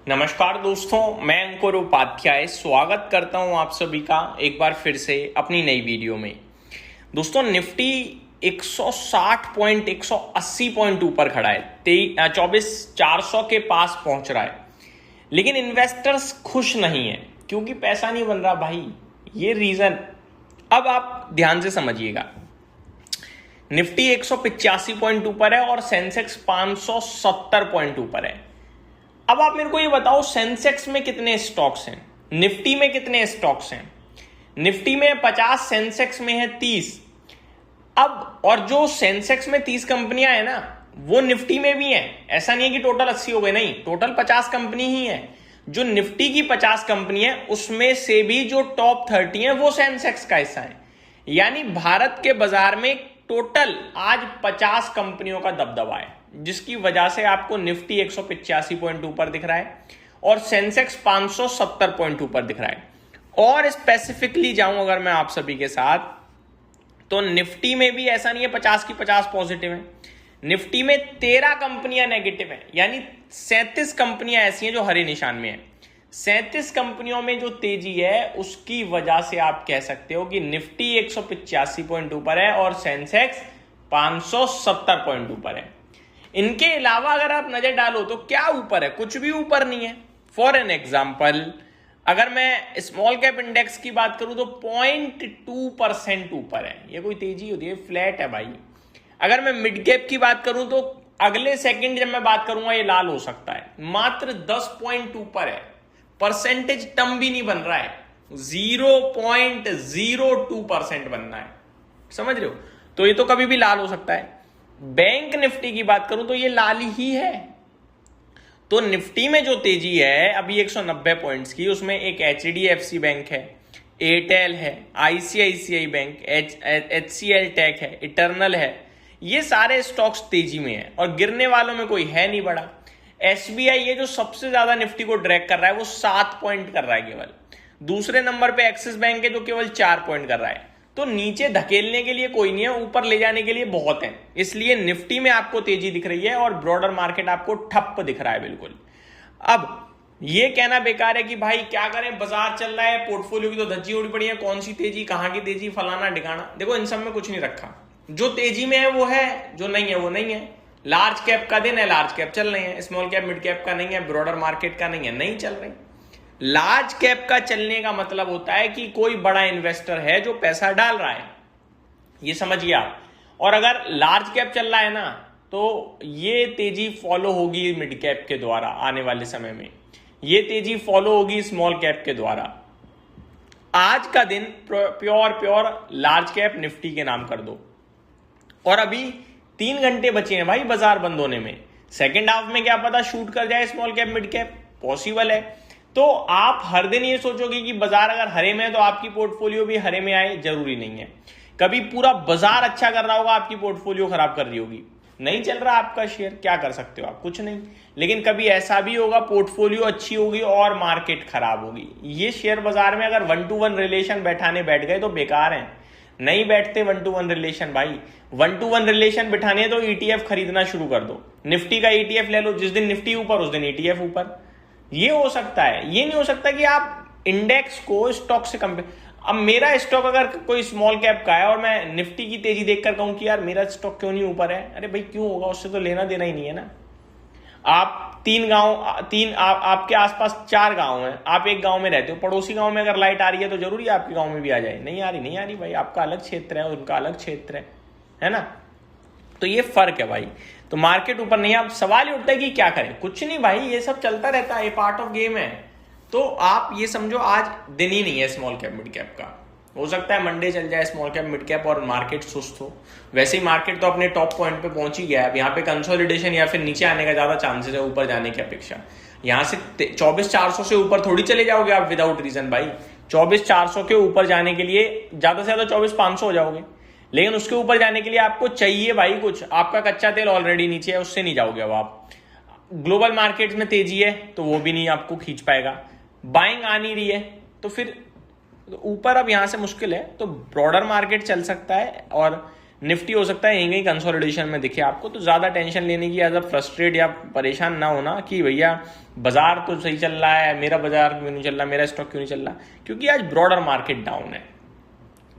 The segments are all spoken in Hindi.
नमस्कार दोस्तों, मैं अंकुर उपाध्याय स्वागत करता हूं आप सभी का एक बार फिर से अपनी नई वीडियो में। दोस्तों, निफ्टी 160 पॉइंट 180 पॉइंट ऊपर खड़ा है, 24,400 के पास पहुंच रहा है। लेकिन इन्वेस्टर्स खुश नहीं है क्योंकि पैसा नहीं बन रहा भाई। ये रीजन अब आप ध्यान से समझिएगा। निफ्टी 185 पॉइंट ऊपर है और सेंसेक्स 570 पॉइंट ऊपर है। अब आप मेरे को ये बताओ, सेंसेक्स में कितने स्टॉक्स हैं, निफ्टी में कितने स्टॉक्स हैं? निफ्टी में 50, सेंसेक्स में है 30। अब और जो सेंसेक्स में 30 कंपनियां हैं ना, वो निफ्टी में भी हैं। ऐसा नहीं है कि टोटल 80 हो गए, नहीं, टोटल 50 कंपनी ही है। जो निफ्टी की 50 कंपनी है उसमें से भी जो टॉप 30 है वो सेंसेक्स का हिस्सा है। यानी भारत के बाजार में टोटल आज 50 कंपनियों का दबदबा है, जिसकी वजह से आपको निफ्टी 185 पॉइंट ऊपर दिख रहा है और सेंसेक्स 570 पॉइंट ऊपर दिख रहा है। और स्पेसिफिकली जाऊं अगर मैं आप सभी के साथ, तो निफ्टी में भी ऐसा नहीं है 50 की 50 पॉजिटिव है। निफ्टी में 13 कंपनियां नेगेटिव है, यानी 37 कंपनियां ऐसी हैं जो हरे निशान में है। 37 कंपनियों में जो तेजी है उसकी वजह से आप कह सकते हो कि निफ्टी 185 पॉइंट ऊपर है और सेंसेक्स 570 पॉइंट ऊपर है। इनके अलावा अगर आप नजर डालो तो क्या ऊपर है? कुछ भी ऊपर नहीं है। फॉर एन एग्जाम्पल, अगर मैं स्मॉल कैप इंडेक्स की बात करूं तो 0.2% ऊपर है। ये कोई तेजी होती है? फ्लैट है भाई। अगर मैं मिड कैप की बात करूं तो अगले सेकंड जब मैं बात करूंगा ये लाल हो सकता है। मात्र 10 पॉइंट ऊपर है, परसेंटेज टर्म भी नहीं बन रहा है, 0.02% बनना है। समझ रहे हो? तो ये तो कभी भी लाल हो सकता है। बैंक निफ्टी की बात करूं तो ये लाल ही है। तो निफ्टी में जो तेजी है अभी 190 पॉइंट्स की, उसमें एक एचडीएफसी बैंक है, एयरटेल है, आईसीआईसीआई बैंक, एचसीएल टेक है, इटर्नल है। ये सारे स्टॉक्स तेजी में है और गिरने वालों में कोई है नहीं बड़ा। एसबीआई ये जो सबसे ज्यादा निफ्टी को ड्रैग कर रहा है वो 7 पॉइंट कर रहा है केवल। दूसरे नंबर पे एक्सिस बैंक है जो केवल 4 पॉइंट कर रहा है। तो नीचे धकेलने के लिए कोई नहीं है, ऊपर ले जाने के लिए बहुत है। इसलिए निफ्टी में आपको तेजी दिख रही है और ब्रॉडर मार्केट आपको ठप्प दिख रहा है बिल्कुल। अब ये कहना बेकार है कि भाई क्या करें, बाजार चल रहा है, पोर्टफोलियो की तो धज्जी उड़ी पड़ी है, कौन सी तेजी, कहां की तेजी, फलाना ठिकाना। देखो, इन सब में कुछ नहीं रखा। जो तेजी में है वो है, जो नहीं है वो नहीं है। लार्ज कैप का दिन है, लार्ज कैप चल रही है, स्मॉल कैप मिड कैप का नहीं है, ब्रॉडर मार्केट का नहीं है, नहीं चल रही। लार्ज कैप का चलने का मतलब होता है कि कोई बड़ा इन्वेस्टर है जो पैसा डाल रहा है, ये समझिए आप। और अगर लार्ज कैप चल रहा है ना, तो ये तेजी फॉलो होगी मिड कैप के द्वारा आने वाले समय में, ये तेजी फॉलो होगी स्मॉल कैप के द्वारा। आज का दिन प्योर लार्ज कैप निफ्टी के नाम कर दो। और अभी 3 घंटे बचे हैं भाई बाजार बंद होने में। सेकेंड हाफ में क्या पता शूट कर जाए small cap mid cap, possible है। तो आप हर दिन ये सोचोगे कि बाजार अगर हरे में है तो आपकी पोर्टफोलियो भी हरे में आए, जरूरी नहीं है। कभी पूरा बाजार अच्छा कर रहा होगा, आपकी पोर्टफोलियो खराब कर रही होगी, नहीं चल रहा आपका शेयर, क्या कर सकते हो आप? कुछ नहीं। लेकिन कभी ऐसा भी होगा पोर्टफोलियो अच्छी होगी और मार्केट खराब होगी। ये शेयर बाजार में अगर 1-to-1 रिलेशन बैठाने बैठ गए तो बेकार है, नहीं बैठते 1-to-1 रिलेशन भाई। 1-to-1 रिलेशन बिठाने तो ईटीएफ खरीदना शुरू कर दो। निफ्टी का ईटीएफ ले लो, जिस दिन निफ्टी ऊपर उस दिन ईटीएफ ऊपर। ये हो सकता है। ये नहीं हो सकता कि आप इंडेक्स को स्टॉक से कंपेयर। अब मेरा स्टॉक अगर कोई स्मॉल कैप का है और मैं निफ्टी की तेजी देखकर कहूं कि यार मेरा स्टॉक क्यों नहीं ऊपर है, अरे भाई क्यों होगा, उससे तो लेना देना ही नहीं है ना। आप 3 गांव, आपके आसपास 4 गांव हैं, आप एक गांव में रहते हो, पड़ोसी गांव में अगर लाइट आ रही है तो जरूरी है आपके गांव में भी आ जाए? नहीं आ रही, नहीं आ रही भाई। आपका अलग क्षेत्र है, उनका अलग क्षेत्र है ना। तो ये फर्क है भाई। तो मार्केट ऊपर नहीं है। अब सवाल ये उठता है कि क्या करें? कुछ नहीं भाई, ये सब चलता रहता है, ये पार्ट ऑफ गेम है। तो आप ये समझो आज दिन ही नहीं है स्मॉल कैप मिड कैप का। हो सकता है मंडे चल जाए स्मॉल कैप मिड कैप और मार्केट सुस्त हो। वैसे ही मार्केट तो अपने टॉप पॉइंट पे पहुंच ही गया है। अब यहाँ पे कंसोलिडेशन या फिर नीचे आने का ज्यादा चांसेस है ऊपर जाने की अपेक्षा। यहाँ से 24,400 से ऊपर थोड़ी चले जाओगे आप विदाउट रीजन भाई। 24,400 के ऊपर जाने के लिए ज्यादा से ज्यादा 24,500 हो जाओगे, लेकिन उसके ऊपर जाने के लिए आपको चाहिए भाई कुछ। आपका कच्चा तेल ऑलरेडी नीचे है, उससे नहीं जाओगे अब आप। ग्लोबल मार्केट में तेजी है तो वो भी नहीं आपको खींच पाएगा। बाइंग आ नहीं रही है तो फिर ऊपर अब यहां से मुश्किल है। तो ब्रॉडर मार्केट चल सकता है और निफ्टी हो सकता है यहीं कहीं कंसोलिडेशन में दिखे आपको, तो ज्यादा टेंशन लेने की या फ्रस्ट्रेट या परेशान ना होना कि भैया बाजार तो सही चल रहा है, मेरा बाजार क्यों नहीं चल रहा, मेरा स्टॉक क्यों नहीं चल रहा, क्योंकि आज ब्रॉडर मार्केट डाउन है।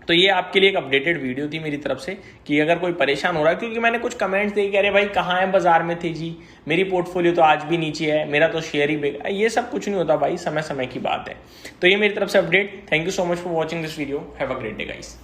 तो ये आपके लिए एक अपडेटेड वीडियो थी मेरी तरफ से कि अगर कोई परेशान हो रहा है, क्योंकि मैंने कुछ कमेंट्स देखे, कह रहे भाई कहाँ है बाजार में तेजी, मेरी पोर्टफोलियो तो आज भी नीचे है, मेरा तो शेयर ही बेकार। ये सब कुछ नहीं होता भाई, समय समय की बात है। तो ये मेरी तरफ से update. Thank you so much for watching this video. Have a great day guys.